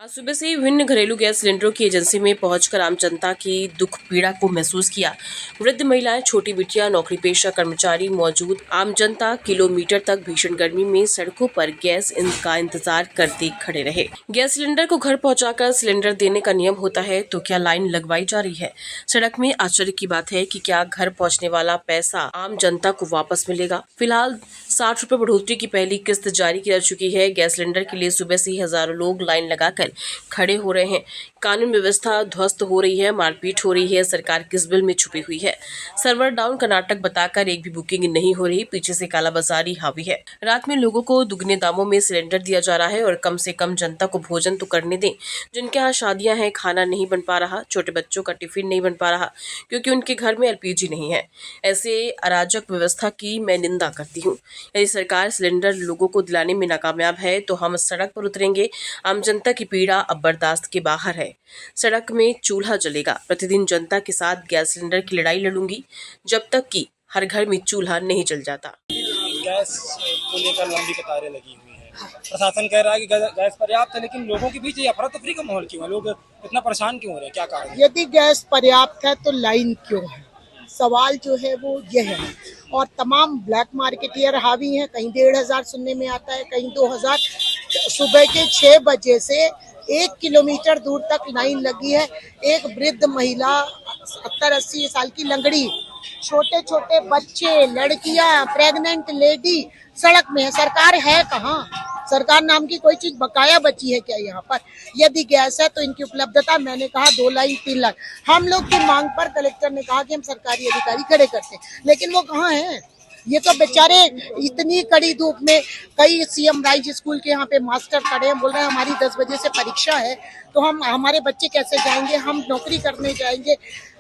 आज सुबह से ही विभिन्न घरेलू गैस सिलेंडरों की एजेंसी में पहुंचकर आम जनता की दुख पीड़ा को महसूस किया। वृद्ध महिलाएं, छोटी बिटिया, नौकरी पेशा कर्मचारी मौजूद आम जनता किलोमीटर तक भीषण गर्मी में सड़कों पर गैस का इंतजार करते खड़े रहे। गैस सिलेंडर को घर पहुंचाकर सिलेंडर देने का नियम होता है, तो क्या लाइन लगवाई जा रही है? सड़क में आश्चर्य की बात है कि क्या घर पहुँचने वाला पैसा आम जनता को वापस मिलेगा? फिलहाल 60 रुपए बढ़ोतरी की पहली किस्त जारी की जा चुकी है। गैस सिलेंडर के लिए सुबह से ही हजारों लोग लाइन लगाकर खड़े हो रहे हैं। कानून व्यवस्था ध्वस्त हो रही है, मारपीट हो रही है। सरकार किस बिल में छुपी हुई है? सर्वर डाउन का नाटक बताकर एक भी बुकिंग नहीं हो रही। पीछे से कालाबाजारी हावी है। रात में लोगों को दुगने दामों में सिलेंडर दिया जा रहा है और कम से कम जनता को भोजन तो करने दें। जिनके यहाँ शादियां हैं, खाना नहीं बन पा रहा, छोटे बच्चों का टिफिन नहीं बन पा रहा क्योंकि उनके घर में एलपीजी नहीं है। ऐसे अराजक व्यवस्था की मैं निंदा करती हूँ। यदि सरकार सिलेंडर लोगों को दिलाने में नाकामयाब है तो हम सड़क पर उतरेंगे। आम जनता की पीड़ा अब बर्दाश्त के बाहर है। सड़क में चूल्हा जलेगा। प्रतिदिन जनता के साथ गैस सिलेंडर की लड़ाई लड़ूंगी जब तक कि हर घर में चूल्हा नहीं जल जाता। गैस को लेकर लंबी कतारें लगी हुई है। प्रशासन कह रहा है कि गैस पर्याप्त है, लेकिन लोगों के बीच ये अफरा तफरी का माहौल क्यों है? लोग इतना परेशान क्यों हो रहे हैं? क्या कारण है? यदि गैस पर्याप्त है तो लाइन क्यों है? सवाल जो है वो ये है। और तमाम ब्लैक मार्केटियर हावी हैं। कहीं 1,500 सुनने में आता है, कहीं 2,000। सुबह के 6 बजे से 1 किलोमीटर दूर तक लाइन लगी है। एक वृद्ध महिला 70-80 साल की लंगड़ी, छोटे छोटे बच्चे, लड़कियां, प्रेग्नेंट लेडी सड़क में है। सरकार है कहाँ? सरकार नाम की कोई चीज बकाया बची है क्या यहाँ पर? यदि गैस है तो इनकी उपलब्धता, मैंने कहा 2 लाइन 3 लाइन। हम लोग की मांग पर कलेक्टर ने कहा कि हम सरकारी अधिकारी खड़े करते हैं, लेकिन वो कहाँ हैं? ये तो बेचारे इतनी कड़ी धूप में, कई सीएम राइज स्कूल के यहाँ पे मास्टर खड़े हैं, बोल रहे हैं हमारी 10 बजे से परीक्षा है, तो हमारे बच्चे कैसे जाएंगे? हम नौकरी करने जाएंगे।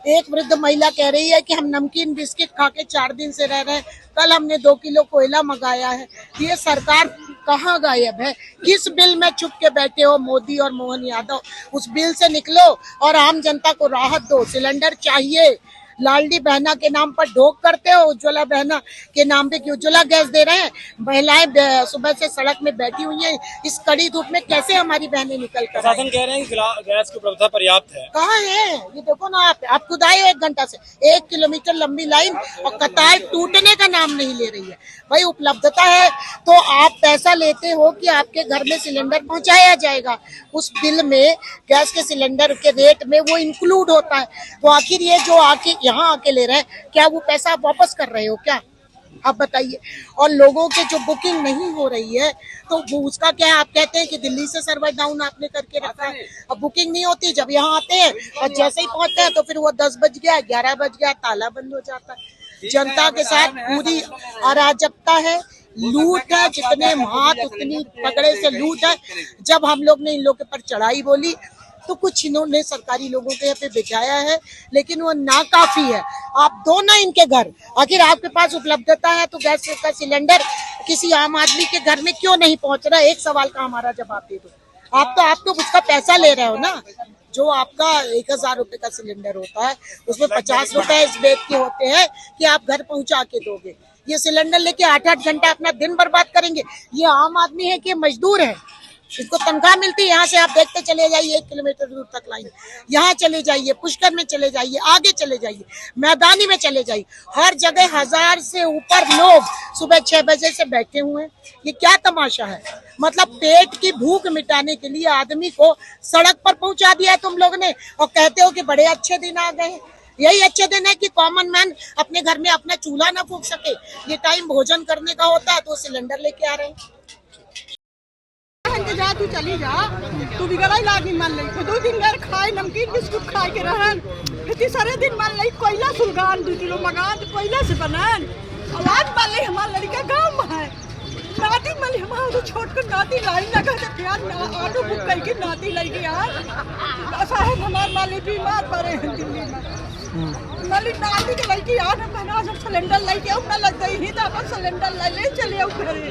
एक वृद्ध महिला कह रही है कि हम नमकीन बिस्किट खा के 4 दिन से रह रहे हैं, कल हमने 2 किलो कोयला मंगाया है। ये सरकार कहाँ गायब है? किस बिल में छुप के बैठे हो मोदी और मोहन यादव? उस बिल से निकलो और आम जनता को राहत दो। सिलेंडर चाहिए। लाडली बहना के नाम पर ढोक करते हो, उज्ज्वला बहना के नाम पे कि उज्ज्वला गैस दे रहे हैं। महिलाएं सुबह से सड़क में बैठी हुई हैं। इस कड़ी धूप में कैसे हमारी बहनें निकल कर? प्रशासन कह रहे हैं कि गैस की उपलब्धता पर्याप्त है। कहाँ है? ये देखो ना, आप खुद आए हो 1 घंटा से, 1 किलोमीटर लंबी लाइन और कतार टूटने का नाम नहीं ले रही है। भाई उपलब्धता है तो आप पैसा लेते हो कि आपके घर में सिलेंडर पहुंचाया जाएगा। उस बिल में गैस के सिलेंडर के रेट में वो इंक्लूड होता है। तो आखिर ये जो आके यहाँ आके ले रहे हैं, क्या वो पैसा आप वापस कर रहे हो क्या? आप बताइए। और लोगों के जो बुकिंग नहीं हो रही है तो वो उसका क्या है? आप कहते हैं कि दिल्ली से सर्वर डाउन आपने करके रखा है। अब बुकिंग नहीं होती, जब यहाँ आते हैं और जैसे ही पहुंचते हैं तो फिर वो 10 बज गया, 11 बज गया, ताला बंद हो जाता है। जनता के साथ पूरी अराजकता है, लूट है। जितने हाथ उतनी पकड़े से लूट है। जब हम लोग ने इन लोगों के पर चढ़ाई बोली तो कुछ इन्होंने सरकारी लोगों के यहाँ पे बिठाया है, लेकिन वो नाकाफी है। आप दो ना इनके घर। आखिर आपके पास उपलब्धता है तो गैस का सिलेंडर किसी आम आदमी के घर में क्यों नहीं पहुंच रहा? एक सवाल का हमारा जवाब दे दो। आप तो उसका पैसा ले रहे हो ना। जो आपका 1,000 रुपए का सिलेंडर होता है उसमें 50 रुपए इस बेट के होते हैं कि आप घर पहुंचा के दोगे। ये सिलेंडर लेके 8-8 घंटा अपना दिन बर्बाद करेंगे। ये आम आदमी है कि मजदूर है? इसको तनख्वाह मिलती है। यहाँ से आप देखते चले जाइए 1 किलोमीटर दूर तक लाइन, यहाँ चले जाइए, पुष्कर में चले जाइए, आगे चले जाइए, मैदानी में चले जाइए, हर जगह 1000 से ऊपर लोग सुबह 6 बजे से बैठे हुए हैं। ये क्या तमाशा है? मतलब पेट की भूख मिटाने के लिए आदमी को सड़क पर पहुंचा दिया है तुम लोग ने, और कहते हो कि बड़े अच्छे दिन आ गए हैं। यही अच्छे दिन है कि कॉमन मैन अपने घर में अपना चूल्हा ना फूंक सके? ये टाइम भोजन करने का होता है तो सिलेंडर लेके आ रहे हैं। जा तू चली जा, तू भी गलाई लागी मान लई। 2 दिन घर खाए नमकीन बिस्कुट खाए के रहन, फिर सारे दिन मान लई कोयला सुलगान 2 किलो मंगान तो कोयला से बनन। आवाज मान लई हमार लड़का गांव में है, नाती मान लई हमार तो छोट कर नाती लाइन लगा के प्यार ऑटो बुक करके नाती लई के यार। साहब हमार मान लई बीमार पड़े हैं दिल्ली में। मालिक नाती के लड़की यार बना जब सिलेंडर लई के ना लगता ही था, अपन सिलेंडर ले चले आओ घरे।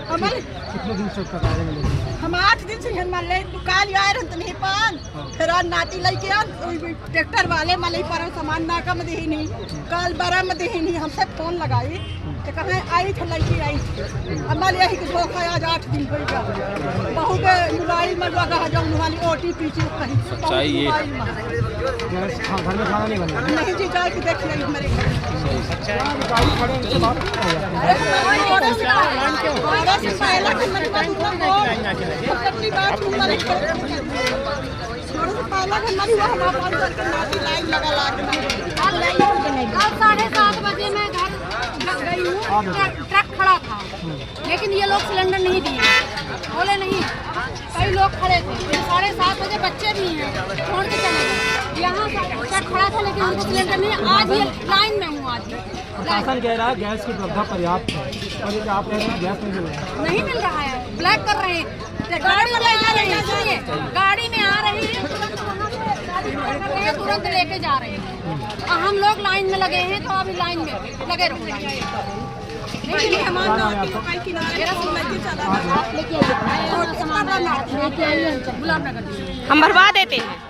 हमारे कितने दिन से उसका कार्य मिलेगा? हम 8 दिन से घर मान ले दुकान आए रहते नहीं पान, फिर आज नाती लेके आ ट्रैक्टर वाले मान ले पर सामान नाका में दे नहीं, कल 12 में दे नहीं, हमसे फोन लगाई तो कहाँ आई थे लड़की आई थी अब मान यही कि धोखा आज 8 दिन हो गया बहू के मोबाइल में लगा है जब वाली OTP चीज कहीं सच्चाई ये घर में खाना नहीं बना नहीं जी जाए कि देख ले मेरे अब 7:30 बजे मैं घर गई हूँ, ट्रक खड़ा था लेकिन ये लोग सिलेंडर नहीं दिए, बोले नहीं। कई लोग खड़े थे, 7:30 बजे बच्चे भी हैं, छोड़ के चले गए। यहाँ ट्रक खड़ा था लेकिन हमको सिलेंडर नहीं। आज ये लाइन में हूँ। आज प्रशासन कह रहा है गैस की उपलब्धता पर्याप्त है और आप कह रहे हैं गैस नहीं मिल रहा है। नहीं मिल रहा है, ब्लैक कर रहे हैं। गाड़ी में आ रहे हैं, सुनिए, गाड़ी में आ रही है, तुरंत लेके जा रहे हैं। और हम लोग लाइन में लगे हैं तो अभी लाइन में लगे रहो। हम भरवा देते हैं।